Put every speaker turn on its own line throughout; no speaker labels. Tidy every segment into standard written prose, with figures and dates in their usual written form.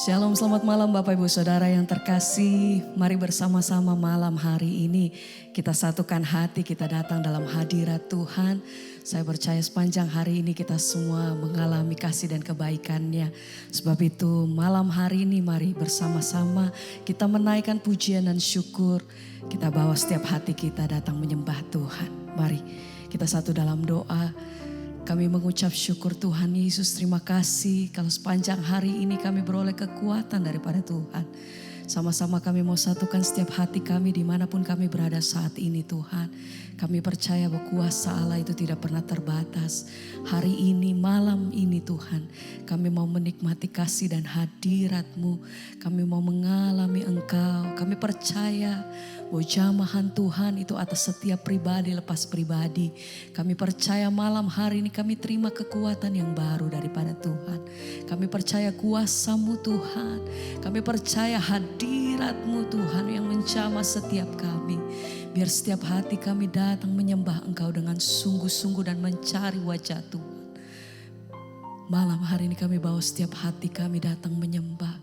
Shalom, selamat malam Bapak Ibu Saudara yang terkasih. Mari bersama-sama malam hari ini kita satukan hati, kita datang dalam hadirat Tuhan. Saya percaya sepanjang hari ini kita semua mengalami kasih dan kebaikan-Nya. Sebab itu malam hari ini mari bersama-sama kita menaikkan pujian dan syukur. Kita bawa setiap hati kita datang menyembah Tuhan. Mari kita satu dalam doa. Kami mengucap syukur Tuhan Yesus, terima kasih kalau sepanjang hari ini kami beroleh kekuatan daripada Tuhan. Sama-sama kami mau satukan setiap hati kami dimanapun kami berada saat ini Tuhan. Kami percaya bahwa kuasa Allah itu tidak pernah terbatas. Hari ini, malam ini Tuhan, kami mau menikmati kasih dan hadirat-Mu. Kami mau mengalami Engkau. Kami percaya bahwa jamahan Tuhan itu atas setiap pribadi lepas pribadi. Kami percaya malam hari ini kami terima kekuatan yang baru daripada Tuhan. Kami percaya kuasa-Mu Tuhan. Kami percaya hadirat-Mu Tuhan yang menjamah setiap kami. Biar setiap hati kami datang menyembah Engkau dengan sungguh-sungguh dan mencari wajah Tuhan. Malam hari ini kami bawa setiap hati kami datang menyembah.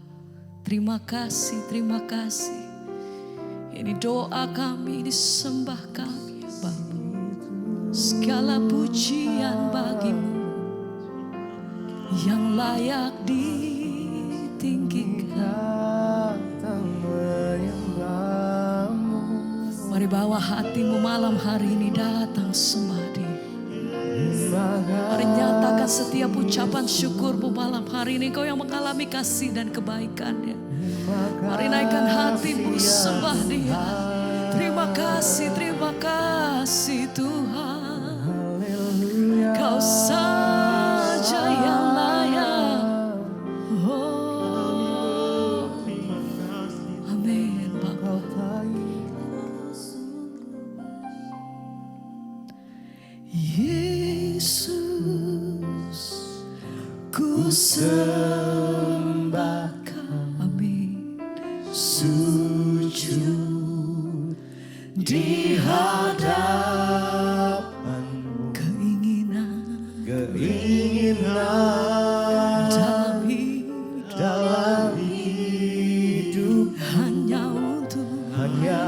Terima kasih, terima kasih. Ini doa kami, ini sembah kami ya Bapa. Segala pujian bagi-Mu yang layak ditinggikan. Mari bawa hatimu malam hari ini datang sembah Dia. Mari nyatakan setiap ucapan syukurmu malam hari ini. Kau yang mengalami kasih dan kebaikan-Nya. Mari naikkan hatimu sembah Dia. Terima kasih Tuhan. Kau saja yang layak. Oh, amin Bapa. Yesus, ku sembah. Sujud di hadapan-Mu, keinginan dalam hidup hanya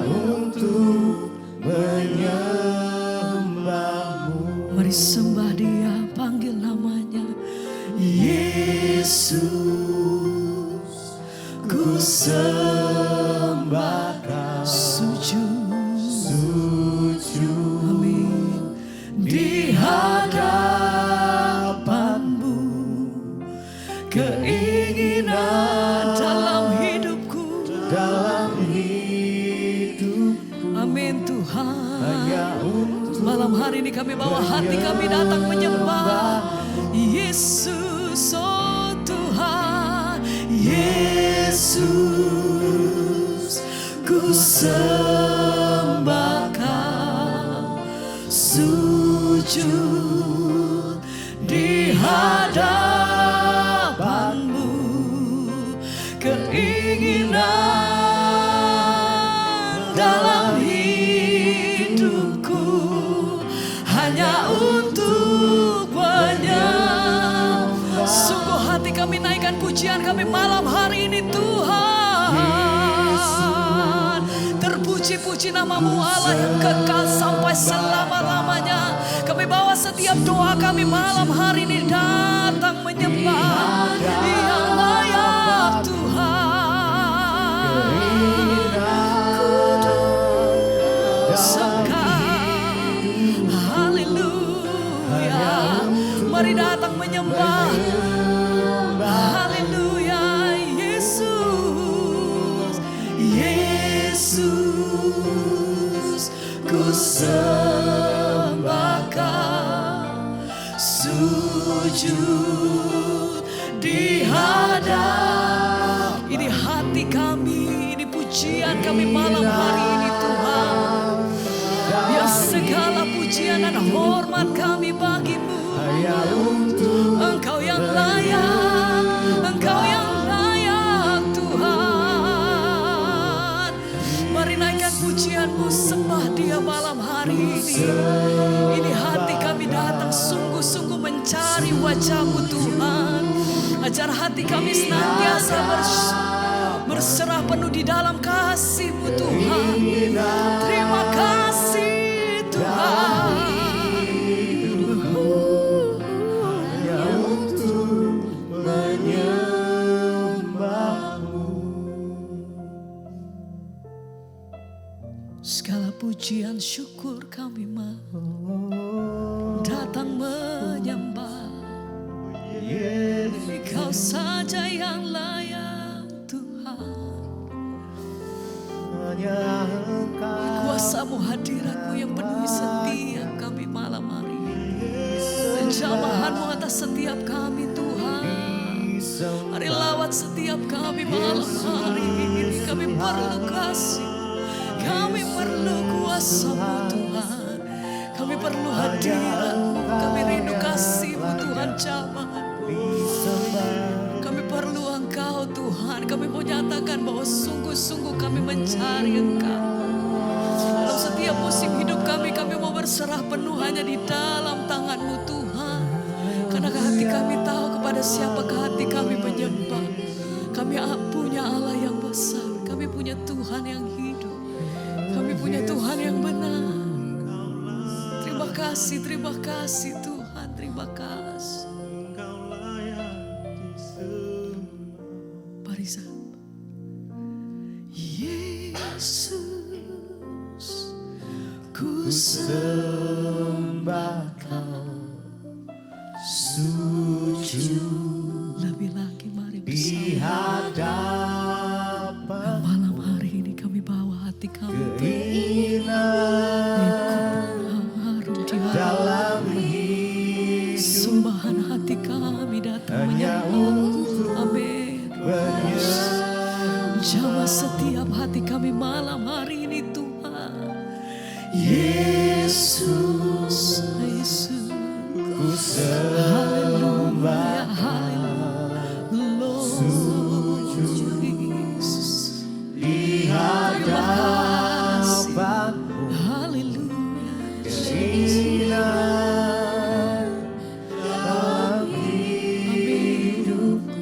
untuk menyembah-Mu. Mari sembah Dia, panggil namanya Yesus, ku sembah. Sujud amin di hadapan-Mu, keinginan dalam hidupku amin Tuhan. Malam hari ini kami bawa hati kami datang menyembah Yesus, oh Tuhan Yesus, ku sembahkan, sujud di hadapan-Mu, keinginan dalam hidupku hanya untuk menyembah. Sungguh hati kami naikkan pujian kami malam hari ini Tuhan. Terpuji-puji nama-Mu Allah yang kekal sampai selama-lamanya. Kami bawa setiap doa kami malam hari ini datang menyembah yang layak Tuhan. Kudus Engkau, haleluya. Mari datang menyembah. Haleluya, Yesus, Yesus, ku sembahkan, sujud di hadap. Ini hati kami, ini pujian kami malam hari ini Tuhan. Biar segala pujian dan hormat kami bagi-Mu. Engkau yang layak, Engkau yang layak Tuhan. Mari naikkan pujian-Mu, sembah Dia malam hari ini. Ini hati kami datang sungguh-sungguh mencari wajah-Mu Tuhan. Ajar hati kami senantiasa bisa berserah penuh di dalam kasih-Mu Tuhan. Terima kasih Tuhan. Segala pujian syukur kami mau datang menyembah. Kau saja yang layak Tuhan. Kuasa-Mu, hadirat-Mu yang penuhi setiap kami malam hari. Penjamahan-Mu atas setiap kami Tuhan. Hari lawat setiap kami malam hari ini. Kami perlu kasih, kami perlu kuasa-Mu Tuhan. Kami perlu hadirat-Mu, kami rindu kasih-Mu Tuhan jamah. Kami perlu Engkau Tuhan. Kami mau nyatakan bahwa sungguh-sungguh kami mencari Engkau. Dalam setiap musim hidup kami mau berserah penuh hanya di dalam tangan-Mu Tuhan. Karena hati kami tahu kepada siapakah hati kami menyembah. Kami punya Allah yang besar. Kami punya Tuhan yang hidup. Kami punya Tuhan yang benar. Terima kasih Tuhan, terima kasih. Mari sambut. Yesus, ku sembah Kau, sujud. Lebih lagi mari bersama. Malam hari ini kami bawa hati kami dalam sembahan hati kami datang menyembah. Amin. Jamah setiap hati kami malam hari ini Tuhan. Yesus, Yesus, ku sembah, haleluya, sujud Yesus di hadapan-Mu, haleluya, keinginan dalam hidupku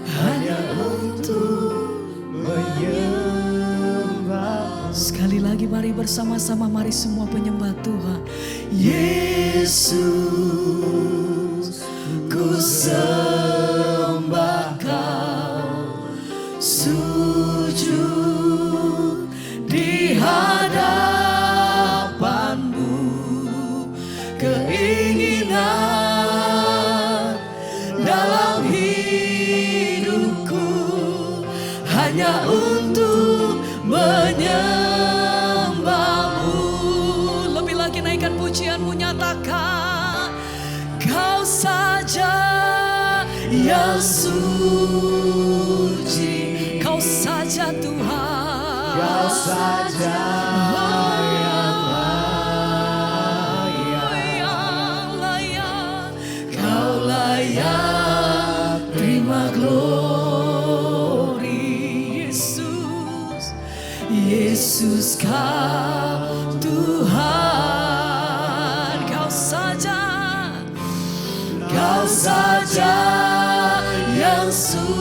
hanya untuk menyembah. Sekali lagi mari bersama-sama, mari semua penyembah Tuhan. Yesus, ku sembah Kau, sujud di hadapan-Mu, keinginan dalam hidupku hanya untuk menyembah-Mu. Lebih lagi naikkan pujian-Mu, nyatakan Kau saja yang suci, Kau saja Tuhan, Kau saja yang layak, Kau layak terima glori. Yesus, Yesus Kau Tuhan, Kau saja yang suci,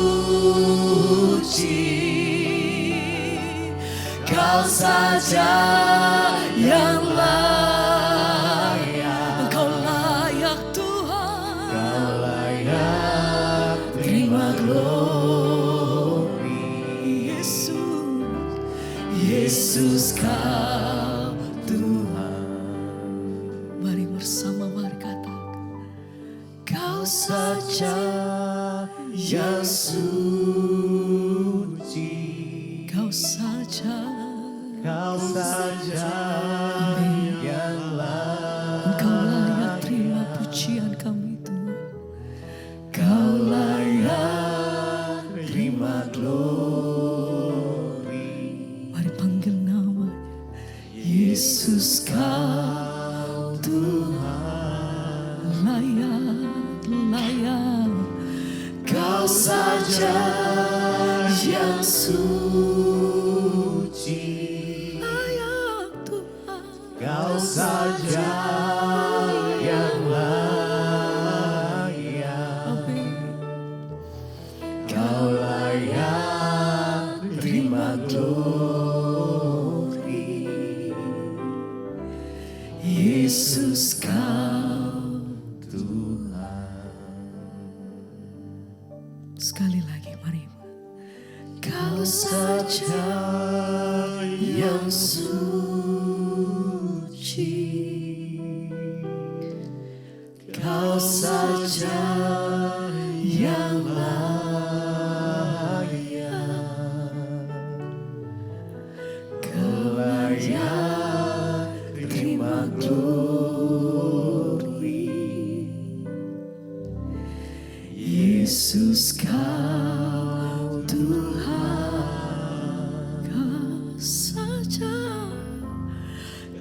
Kau saja yang layak. Engkau layak Tuhan, Kau layak terima glori. Yesus, Yesus Kau Tuhan. Mari bersama, mari katakan Kau saja yang suci, Kau saja yang layak. Engkau layak terima pujian kami Tuhan. Kau layak terima glori. Mari panggil namanya Yesus Kau Tuhan, layak. Kau saja yang suci, layak Tuhan. Kau saja yang layak. Amin. Kau Yesus Kau sekali lagi mari. Kau saja yang suci, Kau saja yang layak, Kau layak terima glory. Yesus Kau Tuhan,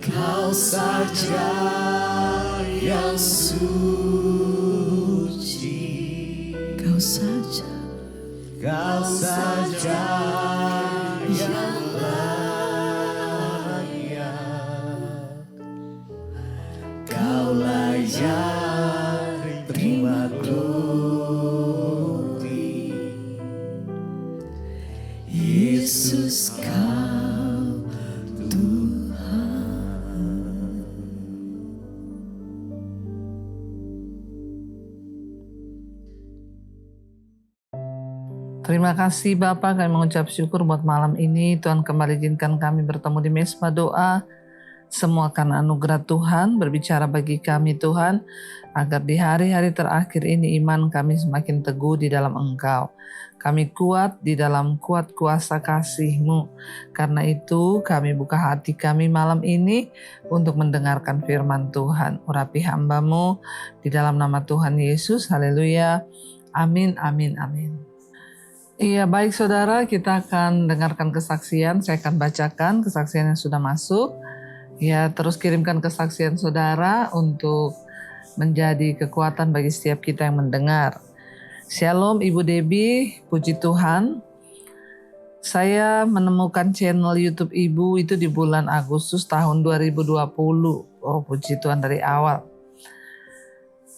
Kau saja yang suci, Kau saja yang layak, Kau layak terima glory. Yesus Kau Tuhan.
Terima kasih Bapak, kami mengucap syukur buat malam ini. Tuhan kembali izinkan kami bertemu di Mesbah Doa. Semua karena anugerah Tuhan berbicara bagi kami Tuhan, agar di hari-hari terakhir ini iman kami semakin teguh di dalam Engkau. Kami kuat di dalam kuat kuasa kasih-Mu. Karena itu kami buka hati kami malam ini untuk mendengarkan firman Tuhan. Urapi hamba-Mu di dalam nama Tuhan Yesus. Haleluya. Amin, amin, amin. Iya, baik saudara, kita akan dengarkan kesaksian. Saya akan bacakan kesaksian yang sudah masuk. Ya, terus kirimkan kesaksian saudara untuk menjadi kekuatan bagi setiap kita yang mendengar. Shalom Ibu Debbie, puji Tuhan. Saya menemukan channel YouTube Ibu itu di bulan Agustus tahun 2020. Oh, puji Tuhan, dari awal.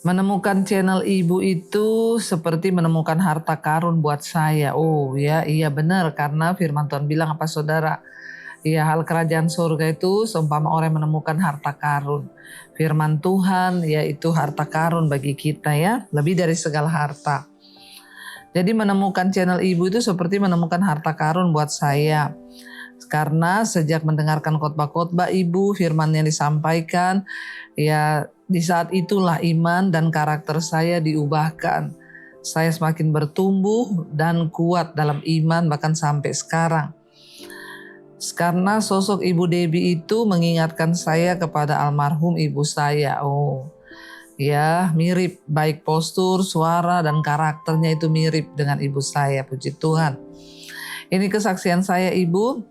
Menemukan channel Ibu itu seperti menemukan harta karun buat saya. Oh ya, iya benar, karena firman Tuhan bilang apa saudara? Ya, hal kerajaan surga itu seumpama orang menemukan harta karun. Firman Tuhan yaitu harta karun bagi kita ya, lebih dari segala harta. Jadi menemukan channel Ibu itu seperti menemukan harta karun buat saya. Karena sejak mendengarkan khotbah-khotbah Ibu, firman yang disampaikan, ya di saat itulah iman dan karakter saya diubahkan. Saya semakin bertumbuh dan kuat dalam iman bahkan sampai sekarang. Karena sosok Ibu Debbie itu mengingatkan saya kepada almarhum ibu saya. Oh, ya mirip, baik postur, suara, dan karakternya itu mirip dengan ibu saya. Puji Tuhan. Ini kesaksian saya Ibu.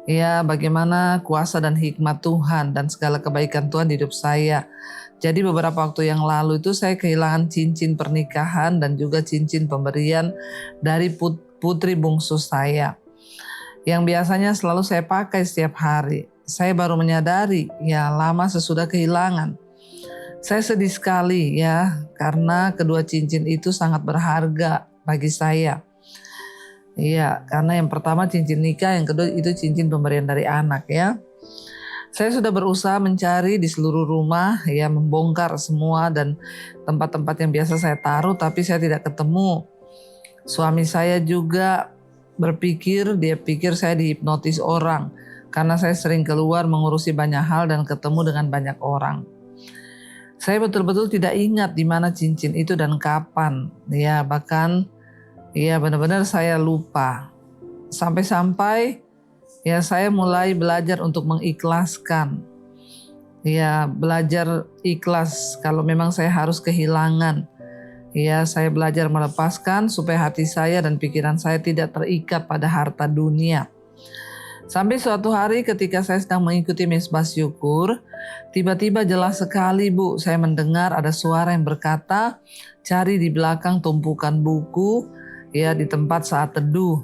Ya, bagaimana kuasa dan hikmat Tuhan dan segala kebaikan Tuhan di hidup saya. Jadi beberapa waktu yang lalu itu saya kehilangan cincin pernikahan dan juga cincin pemberian dari putri bungsu saya, yang biasanya selalu saya pakai setiap hari. Saya baru menyadari ya lama sesudah kehilangan. Saya sedih sekali ya, karena kedua cincin itu sangat berharga bagi saya. Iya, karena yang pertama cincin nikah, yang kedua itu cincin pemberian dari anak ya. Saya sudah berusaha mencari di seluruh rumah ya, membongkar semua dan tempat-tempat yang biasa saya taruh, tapi saya tidak ketemu. Suami saya juga dia pikir saya dihipnotis orang karena saya sering keluar mengurusi banyak hal dan ketemu dengan banyak orang. Saya betul-betul tidak ingat di mana cincin itu dan kapan. Ya, bahkan ya benar-benar saya lupa. Sampai-sampai ya saya mulai belajar untuk mengikhlaskan. Ya, belajar ikhlas kalau memang saya harus kehilangan. Ya, saya belajar melepaskan supaya hati saya dan pikiran saya tidak terikat pada harta dunia. Sampai suatu hari ketika saya sedang mengikuti mesbah syukur, tiba-tiba jelas sekali Bu, saya mendengar ada suara yang berkata, cari di belakang tumpukan buku, ya di tempat saat teduh.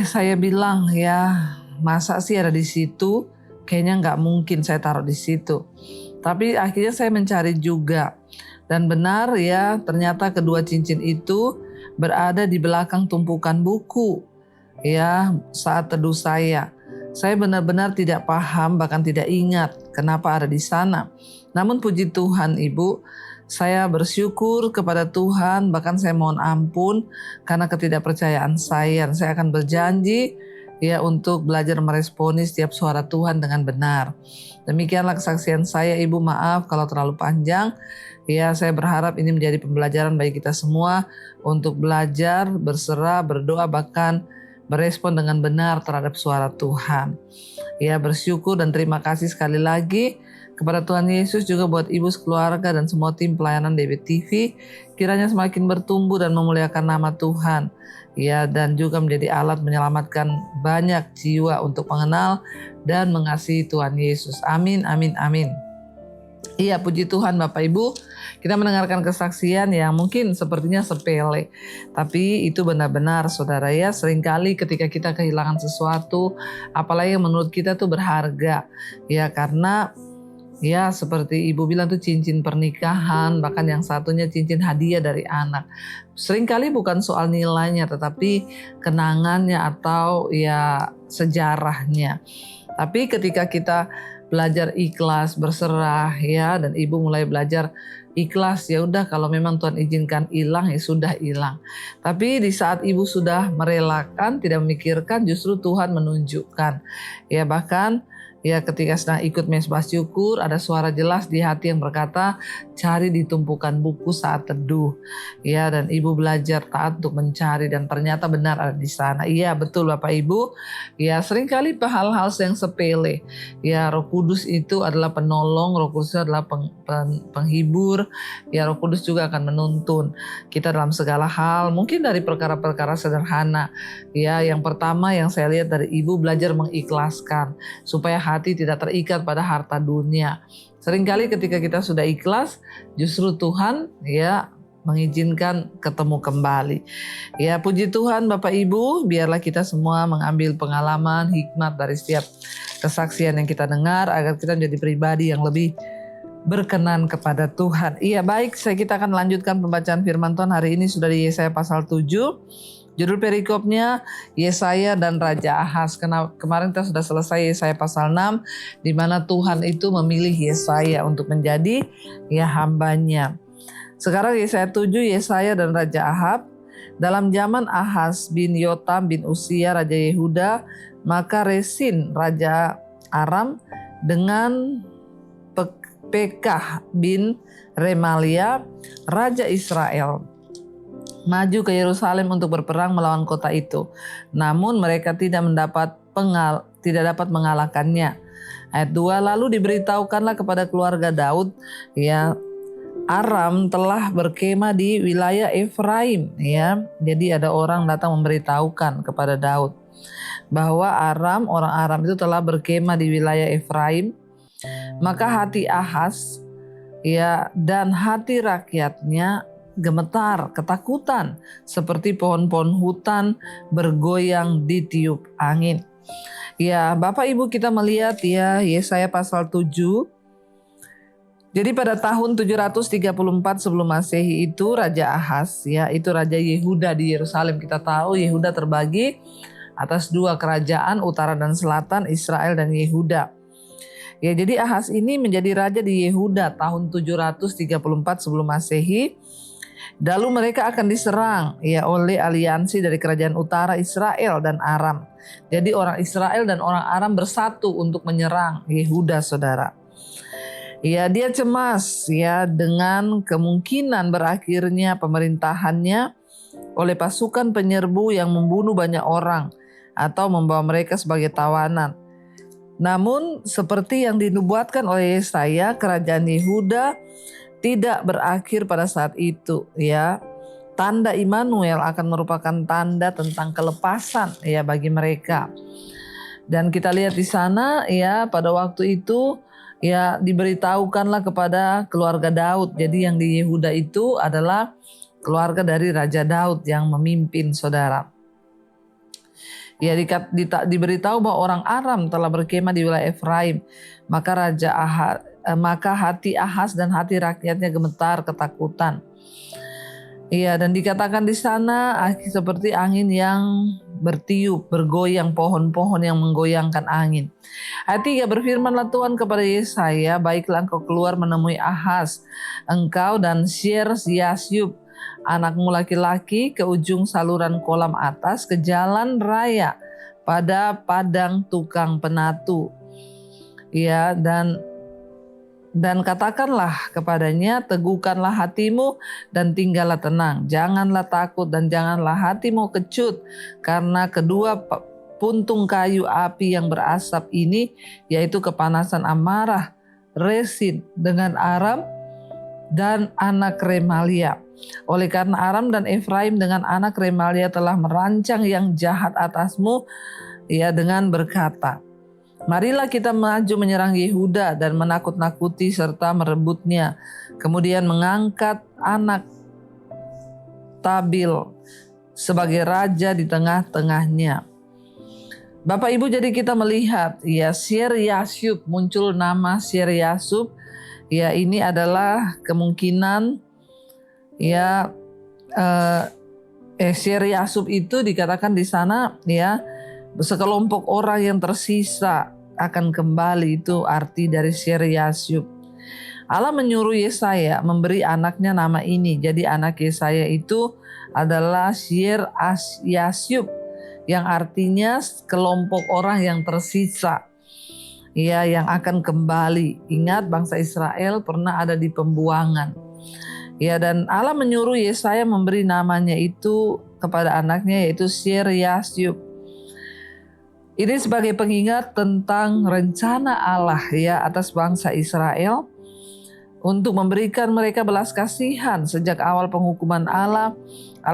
Saya bilang ya, masa sih ada di situ? Kayaknya nggak mungkin saya taruh di situ. Tapi akhirnya saya mencari juga. Dan benar ya, ternyata kedua cincin itu berada di belakang tumpukan buku. Ya, saat teduh saya. Saya benar-benar tidak paham, bahkan tidak ingat kenapa ada di sana. Namun puji Tuhan Ibu, saya bersyukur kepada Tuhan, bahkan saya mohon ampun karena ketidakpercayaan saya. Saya akan berjanji ya untuk belajar meresponi setiap suara Tuhan dengan benar. Demikianlah kesaksian saya Ibu, maaf kalau terlalu panjang. Ya, saya berharap ini menjadi pembelajaran bagi kita semua untuk belajar, berserah, berdoa, bahkan berespon dengan benar terhadap suara Tuhan. Ya, bersyukur dan terima kasih sekali lagi kepada Tuhan Yesus, juga buat Ibu sekeluarga dan semua tim pelayanan DBTV, kiranya semakin bertumbuh dan memuliakan nama Tuhan. Ya, dan juga menjadi alat menyelamatkan banyak jiwa untuk mengenal dan mengasihi Tuhan Yesus. Amin, amin, amin. Iya, puji Tuhan Bapak Ibu, kita mendengarkan kesaksian yang mungkin sepertinya sepele, tapi itu benar-benar saudara ya, seringkali ketika kita kehilangan sesuatu, apalagi yang menurut kita tuh berharga, ya karena ya seperti Ibu bilang tuh cincin pernikahan, bahkan yang satunya cincin hadiah dari anak. Seringkali bukan soal nilainya, tetapi kenangannya atau ya sejarahnya. Tapi ketika kita belajar ikhlas, berserah ya, dan Ibu mulai belajar ikhlas, ya udah kalau memang Tuhan izinkan hilang ya sudah hilang. Tapi di saat Ibu sudah merelakan, tidak memikirkan, justru Tuhan menunjukkan. Ya bahkan ya ketika sedang ikut mesbah syukur, ada suara jelas di hati yang berkata, cari di tumpukan buku saat teduh. Ya, dan Ibu belajar taat untuk mencari dan ternyata benar ada di sana. Iya, betul Bapak Ibu. Ya, seringkali hal-hal yang sepele. Ya, Roh Kudus itu adalah penolong, Roh Kudus adalah penghibur. Ya, Roh Kudus juga akan menuntun kita dalam segala hal, mungkin dari perkara-perkara sederhana. Ya, yang pertama yang saya lihat dari Ibu, belajar mengikhlaskan supaya hati tidak terikat pada harta dunia. Seringkali ketika kita sudah ikhlas, justru Tuhan ya mengizinkan ketemu kembali. Ya, puji Tuhan Bapak Ibu, biarlah kita semua mengambil pengalaman, hikmat dari setiap kesaksian yang kita dengar, agar kita menjadi pribadi yang lebih berkenan kepada Tuhan. Iya, baik, kita akan lanjutkan pembacaan firman Tuhan hari ini sudah di Yesaya pasal 7. Judul perikopnya Yesaya dan Raja Ahaz. Kemarin kita sudah selesai Yesaya pasal 6, di mana Tuhan itu memilih Yesaya untuk menjadi ya hambanya. Sekarang Yesaya 7, Yesaya dan Raja Ahab. Dalam zaman Ahaz bin Yotam bin Usia Raja Yehuda, maka Resin Raja Aram dengan Pekah bin Remalia Raja Israel maju ke Yerusalem untuk berperang melawan kota itu. Namun mereka tidak dapat mengalahkannya. Ayat 2, lalu diberitahukanlah kepada keluarga Daud, ya Aram telah berkemah di wilayah Efraim, ya. Jadi ada orang datang memberitahukan kepada Daud bahwa orang Aram itu telah berkemah di wilayah Efraim. Maka hati Ahaz ya dan hati rakyatnya gemetar, ketakutan, seperti pohon-pohon hutan bergoyang ditiup angin. Ya, Bapak Ibu, kita melihat ya Yesaya pasal 7. Jadi pada tahun 734 sebelum Masehi itu Raja Ahaz, ya itu Raja Yehuda di Yerusalem. Kita tahu Yehuda terbagi atas dua kerajaan, utara dan selatan, Israel dan Yehuda. Ya, jadi Ahaz ini menjadi raja di Yehuda tahun 734 sebelum Masehi. Lalu mereka akan diserang ya oleh aliansi dari kerajaan utara Israel dan Aram. Jadi orang Israel dan orang Aram bersatu untuk menyerang Yehuda, saudara. Ya, dia cemas ya dengan kemungkinan berakhirnya pemerintahannya oleh pasukan penyerbu yang membunuh banyak orang atau membawa mereka sebagai tawanan. Namun seperti yang dinubuatkan oleh Yesaya, kerajaan Yehuda tidak berakhir pada saat itu ya. Tanda Immanuel akan merupakan tanda tentang kelepasan ya bagi mereka. Dan kita lihat di sana ya pada waktu itu ya diberitahukanlah kepada keluarga Daud. Jadi yang di Yehuda itu adalah keluarga dari Raja Daud yang memimpin, saudara. Ya, diberitahu bahwa orang Aram telah berkemah di wilayah Efraim. Maka hati Ahaz dan hati rakyatnya gemetar ketakutan. Iya, dan dikatakan di sana seperti angin yang bertiup, bergoyang, pohon-pohon yang menggoyangkan angin. Ayat 3, berfirmanlah Tuhan kepada Yesaya, baiklah engkau keluar menemui Ahaz, engkau dan Syer-Yasyub, anakmu laki-laki, ke ujung saluran kolam atas, ke jalan raya, pada padang tukang penatu. Ya, dan katakanlah kepadanya, teguhkanlah hatimu dan tinggallah tenang. Janganlah takut dan janganlah hatimu kecut, karena kedua puntung kayu api yang berasap ini, yaitu kepanasan amarah, Resin dengan Aram dan anak Remalia. Oleh karena Aram dan Efraim dengan anak Remalia telah merancang yang jahat atasmu, ya, dengan berkata, marilah kita maju menyerang Yehuda dan menakut-nakuti serta merebutnya. Kemudian mengangkat anak Tabil sebagai raja di tengah-tengahnya. Bapak Ibu, jadi kita melihat ya Syer-Yasyub, muncul nama Syer-Yasyub. Ya, ini adalah kemungkinan ya Syer-Yasyub itu dikatakan di sana ya sekelompok orang yang tersisa akan kembali, itu arti dari Syer-Yasyub. Allah menyuruh Yesaya memberi anaknya nama ini. Jadi anak Yesaya itu adalah Syer-Yasyub, yang artinya kelompok orang yang tersisa, ya, yang akan kembali. Ingat, bangsa Israel pernah ada di pembuangan. Ya, dan Allah menyuruh Yesaya memberi namanya itu kepada anaknya, yaitu Syer-Yasyub. Ini sebagai pengingat tentang rencana Allah ya atas bangsa Israel untuk memberikan mereka belas kasihan. Sejak awal penghukuman Allah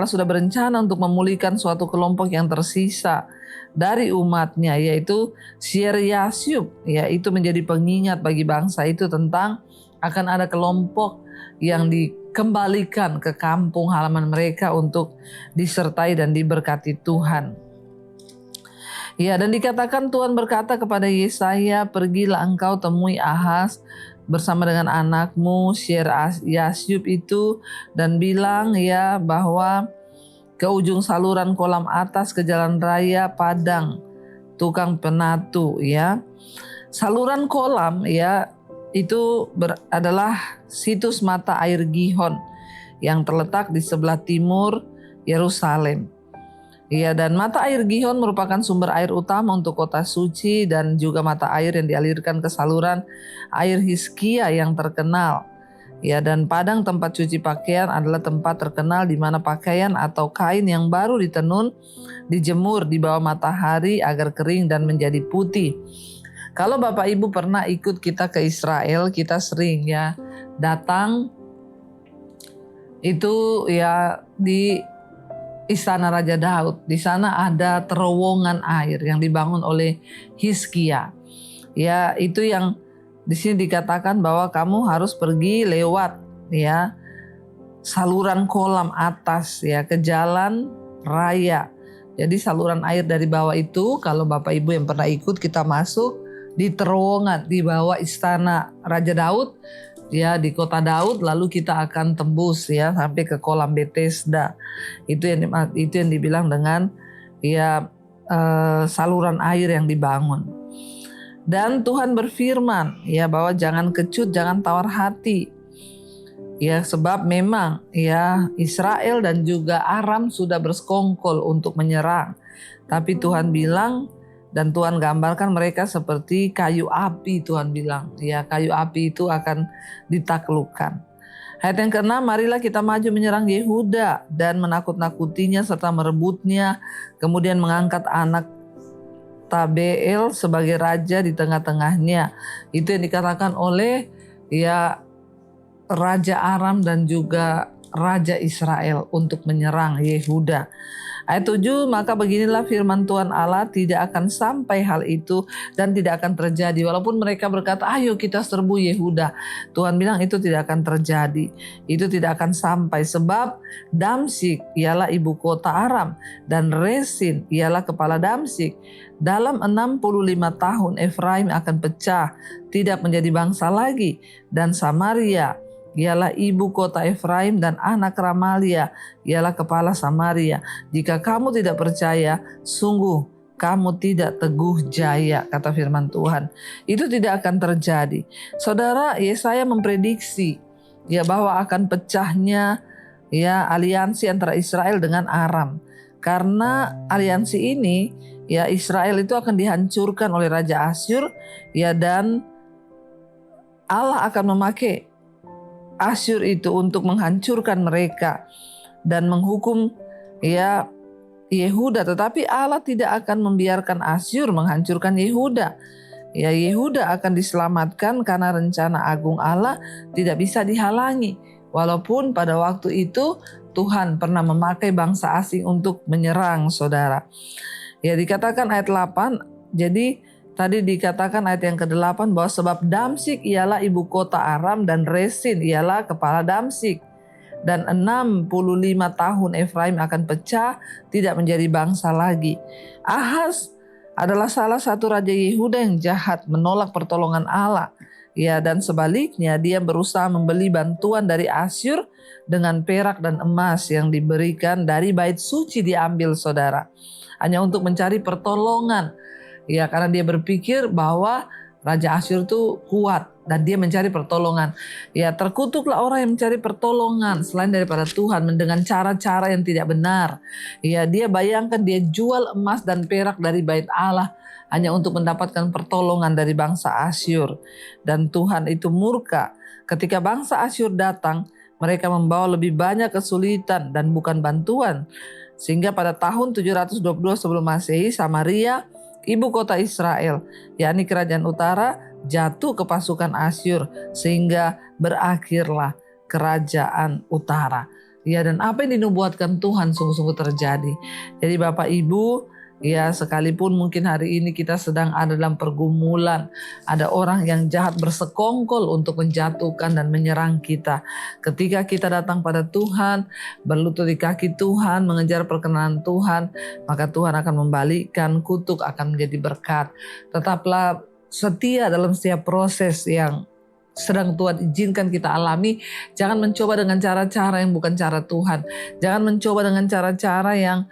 sudah berencana untuk memulihkan suatu kelompok yang tersisa dari umatnya, yaitu Syer-Yasyub. Ya, itu menjadi pengingat bagi bangsa itu tentang akan ada kelompok yang dikembalikan ke kampung halaman mereka untuk disertai dan diberkati Tuhan. Ya, dan dikatakan Tuhan berkata kepada Yesaya, pergilah engkau temui Ahaz bersama dengan anakmu Syer-Yasyub itu, dan bilang ya bahwa ke ujung saluran kolam atas, ke jalan raya padang tukang penatu ya. Saluran kolam ya itu adalah situs mata air Gihon yang terletak di sebelah timur Yerusalem. Ya, dan mata air Gihon merupakan sumber air utama untuk kota suci dan juga mata air yang dialirkan ke saluran air Hizkia yang terkenal. Ya, dan padang tempat cuci pakaian adalah tempat terkenal di mana pakaian atau kain yang baru ditenun dijemur di bawah matahari agar kering dan menjadi putih. Kalau Bapak Ibu pernah ikut kita ke Israel, kita sering ya datang itu ya di Istana Raja Daud. Di sana ada terowongan air yang dibangun oleh Hizkia. Ya, itu yang di sini dikatakan bahwa kamu harus pergi lewat ya saluran kolam atas ya ke jalan raya. Jadi saluran air dari bawah itu, kalau Bapak Ibu yang pernah ikut, kita masuk di terowongan di bawah Istana Raja Daud. Ya, di kota Daud, lalu kita akan tembus ya sampai ke kolam Bethesda. Itu yang dibilang dengan ya saluran air yang dibangun. Dan Tuhan berfirman ya bahwa jangan kecut, jangan tawar hati. Ya, sebab memang ya Israel dan juga Aram sudah bersekongkol untuk menyerang. Tapi Tuhan bilang, dan Tuhan gambarkan mereka seperti kayu api. Tuhan bilang ya kayu api itu akan ditaklukkan. Ayat yang ke-6, marilah kita maju menyerang Yehuda dan menakut-nakutinya serta merebutnya, kemudian mengangkat anak Tabeel sebagai raja di tengah-tengahnya. Itu yang dikatakan oleh ya Raja Aram dan juga Raja Israel untuk menyerang Yehuda. Ayat 7, maka beginilah firman Tuhan Allah, tidak akan sampai hal itu dan tidak akan terjadi. Walaupun mereka berkata, ayo kita serbu Yehuda. Tuhan bilang itu tidak akan terjadi. Itu tidak akan sampai, sebab Damsyik ialah ibu kota Aram dan Resin ialah kepala Damsyik. Dalam 65 tahun Efraim akan pecah, tidak menjadi bangsa lagi, dan Samaria ialah ibu kota Efraim, dan anak Ramalia ialah kepala Samaria. Jika kamu tidak percaya, sungguh kamu tidak teguh jaya, kata firman Tuhan. Itu tidak akan terjadi. Saudara, Yesaya memprediksi bahwa akan pecahnya aliansi antara Israel dengan Aram. Karena aliansi ini Israel itu akan dihancurkan oleh Raja Asyur dan Allah akan memakai Asyur itu untuk menghancurkan mereka dan menghukum Yehuda. Tetapi Allah tidak akan membiarkan Asyur menghancurkan Yehuda. Yehuda akan diselamatkan karena rencana agung Allah tidak bisa dihalangi. Walaupun pada waktu itu Tuhan pernah memakai bangsa asing untuk menyerang saudara. Dikatakan ayat 8, jadi tadi dikatakan ayat yang ke-8 bahwa sebab Damsyik ialah ibu kota Aram dan Resin ialah kepala Damsyik. Dan 65 tahun Efraim akan pecah, tidak menjadi bangsa lagi. Ahaz adalah salah satu raja Yehuda yang jahat, menolak pertolongan Allah. Dan sebaliknya dia berusaha membeli bantuan dari Asyur dengan perak dan emas yang diberikan dari bait suci diambil saudara. Hanya untuk mencari pertolongan. Karena dia berpikir bahwa Raja Asyur itu kuat dan dia mencari pertolongan. Terkutuklah orang yang mencari pertolongan selain daripada Tuhan dengan cara-cara yang tidak benar. Dia bayangkan dia jual emas dan perak dari bait Allah hanya untuk mendapatkan pertolongan dari bangsa Asyur. Dan Tuhan itu murka. Ketika bangsa Asyur datang, mereka membawa lebih banyak kesulitan dan bukan bantuan. Sehingga pada tahun 722 sebelum Masehi, Samaria, ibu kota Israel, yakni kerajaan utara, jatuh ke pasukan Asyur sehingga berakhirlah kerajaan utara. Dan apa yang dinubuatkan Tuhan sungguh-sungguh terjadi. Jadi Bapak Ibu, sekalipun mungkin hari ini kita sedang ada dalam pergumulan, ada orang yang jahat bersekongkol untuk menjatuhkan dan menyerang kita. Ketika kita datang pada Tuhan, berlutut di kaki Tuhan, mengejar perkenanan Tuhan, maka Tuhan akan membalikkan kutuk akan menjadi berkat. Tetaplah setia dalam setiap proses yang sedang Tuhan izinkan kita alami. Jangan mencoba dengan cara-cara yang bukan cara Tuhan. Jangan mencoba dengan cara-cara yang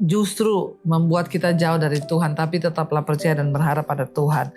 justru membuat kita jauh dari Tuhan, tapi tetaplah percaya dan berharap pada Tuhan.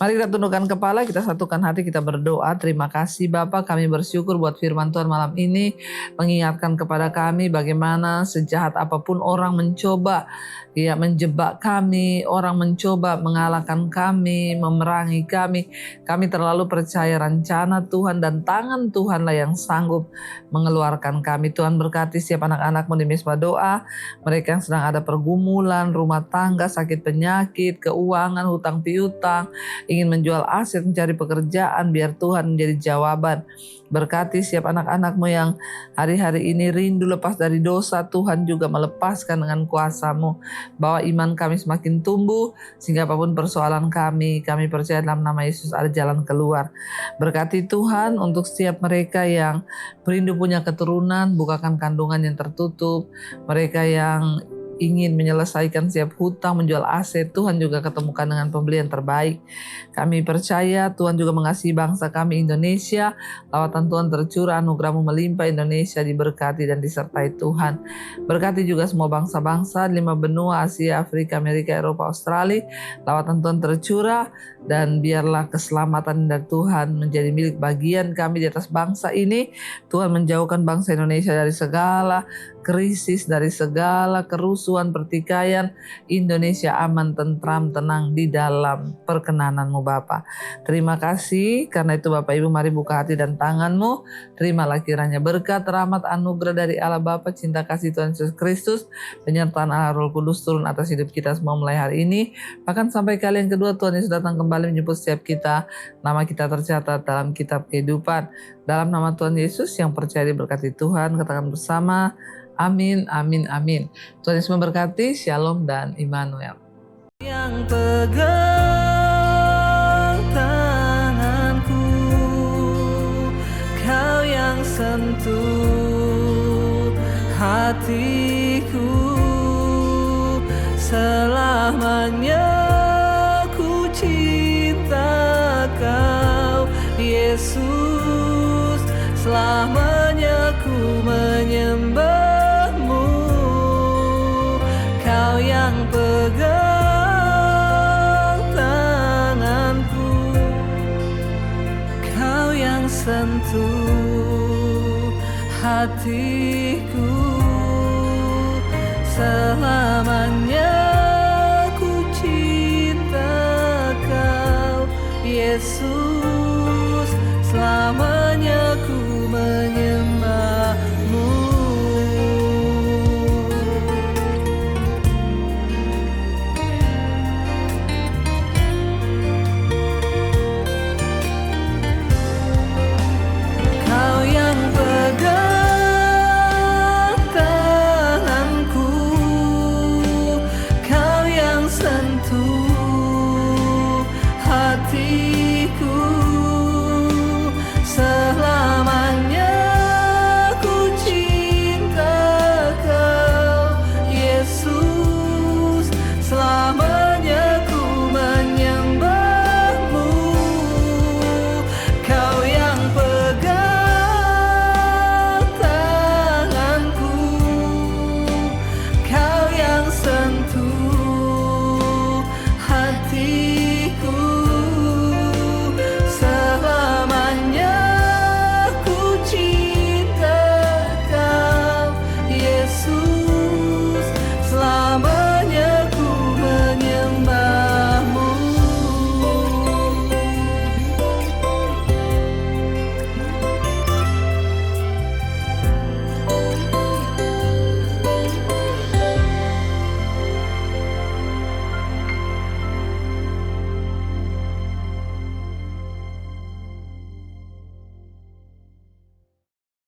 Mari kita tundukkan kepala, kita satukan hati, kita berdoa. Terima kasih Bapa, kami bersyukur buat firman Tuhan malam ini, mengingatkan kepada kami bagaimana sejahat apapun orang mencoba menjebak kami, orang mencoba mengalahkan kami, memerangi kami. Kami terlalu percaya rencana Tuhan dan tangan Tuhanlah yang sanggup mengeluarkan kami. Tuhan berkati setiap anak-anak-Mu di Mezbah Doa, mereka yang sedang ada pergumulan, rumah tangga, sakit penyakit, keuangan, hutang piutang, ingin menjual aset, mencari pekerjaan, biar Tuhan menjadi jawaban. Berkati setiap anak-anak-Mu yang hari-hari ini rindu lepas dari dosa, Tuhan juga melepaskan dengan kuasa-Mu. Bahwa iman kami semakin tumbuh, sehingga apapun persoalan kami percaya dalam nama Yesus ada jalan keluar. Berkati Tuhan untuk setiap mereka yang rindu punya keturunan, bukakan kandungan yang tertutup. Mereka yang ingin menyelesaikan setiap hutang, menjual aset, Tuhan juga ketemukan dengan pembelian terbaik. Kami percaya Tuhan juga mengasihi bangsa kami Indonesia. Lawatan Tuhan tercurah, anugerah-Mu melimpah, Indonesia diberkati dan disertai Tuhan. Berkati juga semua bangsa-bangsa, 5 benua, Asia, Afrika, Amerika, Eropa, Australia. Lawatan Tuhan tercurah dan biarlah keselamatan dari Tuhan menjadi milik bagian kami di atas bangsa ini. Tuhan menjauhkan bangsa Indonesia dari segala krisis, dari segala kerusuhan, pertikaian. Indonesia aman, tentram, tenang di dalam perkenanan-Mu Bapa. Terima kasih karena itu Bapak Ibu, mari buka hati dan tangan-Mu. Terimalah kiranya berkat, rahmat, anugerah dari Allah Bapa, cinta kasih Tuhan Yesus Kristus, penyertaan Allah Roh Kudus turun atas hidup kita semua mulai hari ini. Bahkan sampai kali yang kedua Tuhan Yesus datang kembali menjemput setiap kita. Nama kita tercatat dalam kitab kehidupan. Dalam nama Tuhan Yesus yang percaya diberkati Tuhan, katakan bersama, amin, amin, amin. Tuhan Yesus memberkati, shalom dan Immanuel. Yang pegang tanganku, Kau yang sentuh hatiku, selamanya ku cinta Kau, Yesus.
selamanya ku menyembahmu. Kau yang pegang tanganku, Kau yang sentuh hatiku selamanya.